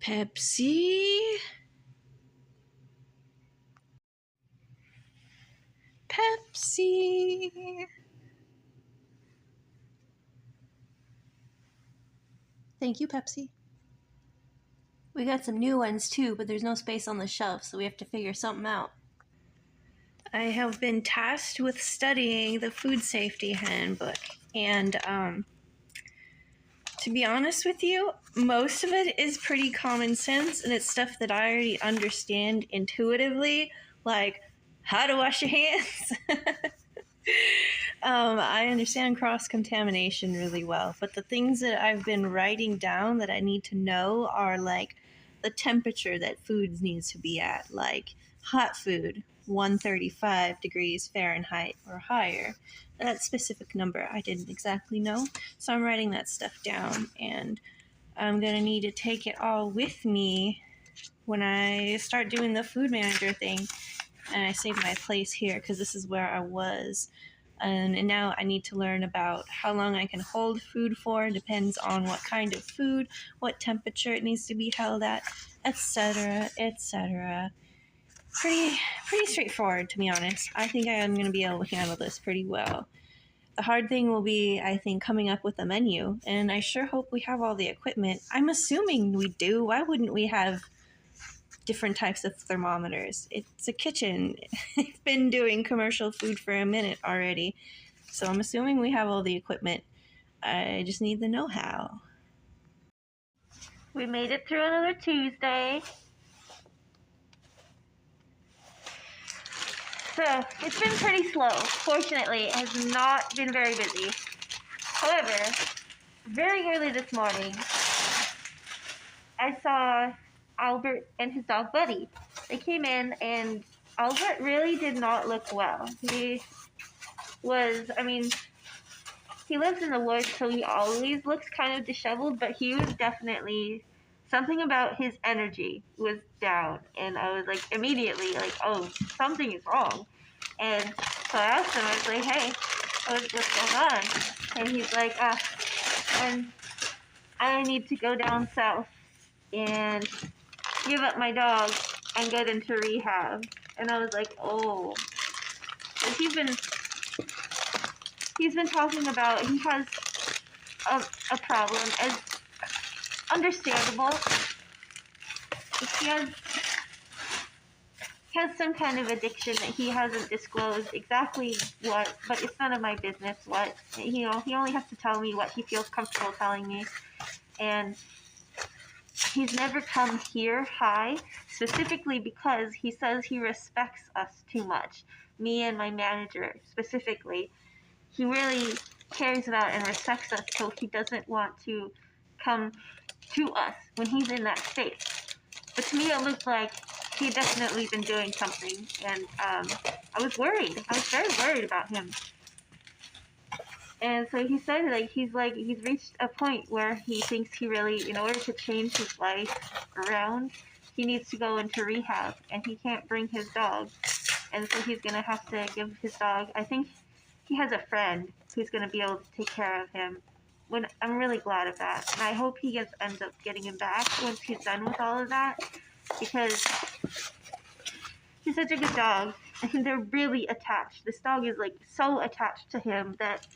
Pepsi? Pepsi! Thank you, Pepsi. We got some new ones too, but there's no space on the shelf, so we have to figure something out. I have been tasked with studying the food safety handbook, and to be honest with you, most of it is pretty common sense, and it's stuff that I already understand intuitively, like how to wash your hands. I understand cross-contamination really well, but the things that I've been writing down that I need to know are like the temperature that food needs to be at, like hot food, 135 degrees Fahrenheit or higher. That specific number I didn't exactly know, so I'm writing that stuff down, and I'm gonna need to take it all with me when I start doing the food manager thing, and I saved my place here because this is where I was. And now I need to learn about how long I can hold food for. It depends on what kind of food, what temperature it needs to be held at, etc., etc. Pretty straightforward, to be honest. I think I am going to be able to handle this pretty well. The hard thing will be, I think, coming up with a menu, and I sure hope we have all the equipment. I'm assuming we do. Why wouldn't we have different types of thermometers? It's a kitchen. It's been doing commercial food for a minute already, so I'm assuming we have all the equipment. I just need the know-how. We made it through another Tuesday. So it's been pretty slow. Fortunately, it has not been very busy. However, very early this morning, I saw Albert and his dog Buddy. They came in, and Albert really did not look well. He lives in the woods, so he always looks kind of disheveled, but he was definitely, something about his energy was down, and I was like, immediately, like, oh, something is wrong. And so I asked him, I was like, hey, what's going on? And he's like, I need to go down south and give up my dog and get into rehab. And I was like, oh. And he's been talking about, he has a problem, as understandable. He has some kind of addiction that he hasn't disclosed exactly what, but it's none of my business what. He only has to tell me what he feels comfortable telling me. And he's never come here high, specifically because he says he respects us too much. Me and my manager, specifically. He really cares about and respects us, so he doesn't want to come to us when he's in that state. But to me, it looked like he had definitely been doing something, and I was worried. I was very worried about him. And so he said, he's reached a point where he thinks he really, in order to change his life around, he needs to go into rehab, and he can't bring his dog. And so he's going to have to give his dog, I think he has a friend who's going to be able to take care of him. I'm really glad of that. And I hope he ends up getting him back once he's done with all of that, because he's such a good dog, and they're really attached. This dog is like so attached to him that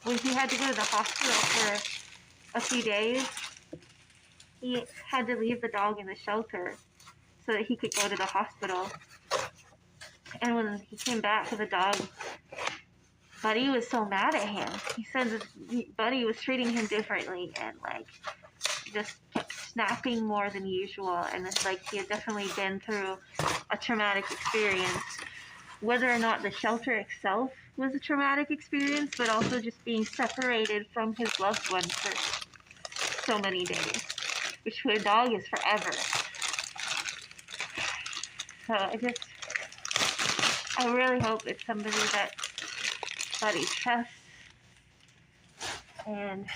when he had to go to the hospital for a few days, he had to leave the dog in the shelter so that he could go to the hospital. And when he came back to the dog, Buddy was so mad at him. He said that Buddy was treating him differently and just kept snapping more than usual. And it's like he had definitely been through a traumatic experience. Whether or not the shelter itself was a traumatic experience, but also just being separated from his loved one for so many days, which for a dog is forever. So I really hope it's somebody that Buddy trusts. And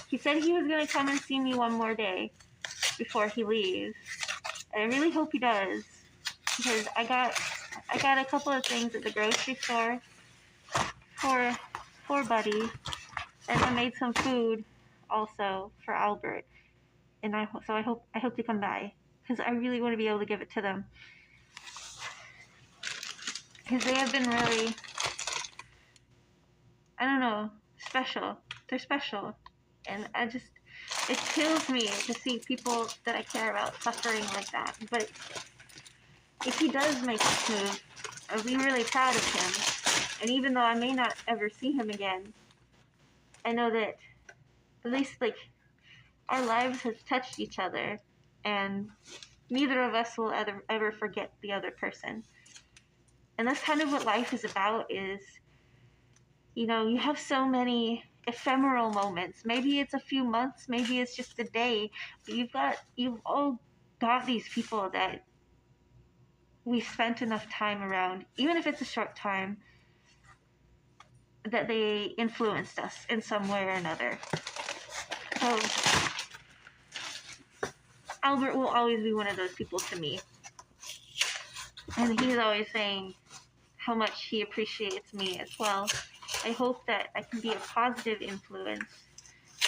he said he was going to come and see me one more day before he leaves. And I really hope he does, because I got a couple of things at the grocery store for Buddy, and I made some food also for Albert. and I hope they come by because I really want to be able to give it to them because they have been really, I don't know, special. They're special, and it kills me to see people that I care about suffering like that. But if he does make this move, I'll be really proud of him. And even though I may not ever see him again, I know that at least like our lives have touched each other, and neither of us will ever forget the other person. And that's kind of what life is about. Is you have so many ephemeral moments. Maybe it's a few months, maybe it's just a day, but you've all got these people that we spent enough time around, even if it's a short time, that they influenced us in some way or another. So Albert will always be one of those people to me. And he's always saying how much he appreciates me as well. I hope that I can be a positive influence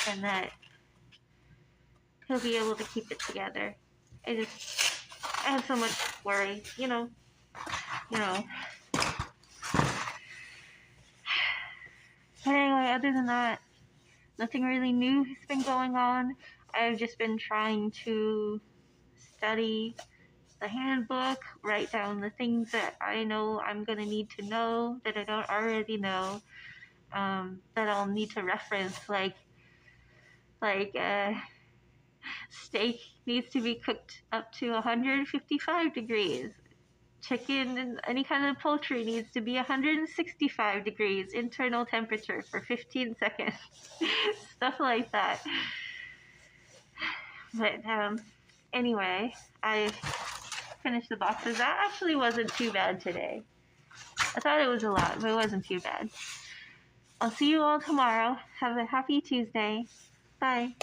and that he'll be able to keep it together. I have so much worry, you know. But anyway, other than that, nothing really new has been going on. I've just been trying to study the handbook, write down the things that I know I'm going to need to know that I don't already know, that I'll need to reference, like steak needs to be cooked up to 155 degrees. Chicken and any kind of poultry needs to be 165 degrees internal temperature for 15 seconds. Stuff like that. But anyway, I finished the boxes. That actually wasn't too bad today. I thought it was a lot, but it wasn't too bad. I'll see you all tomorrow. Have a happy Tuesday. Bye.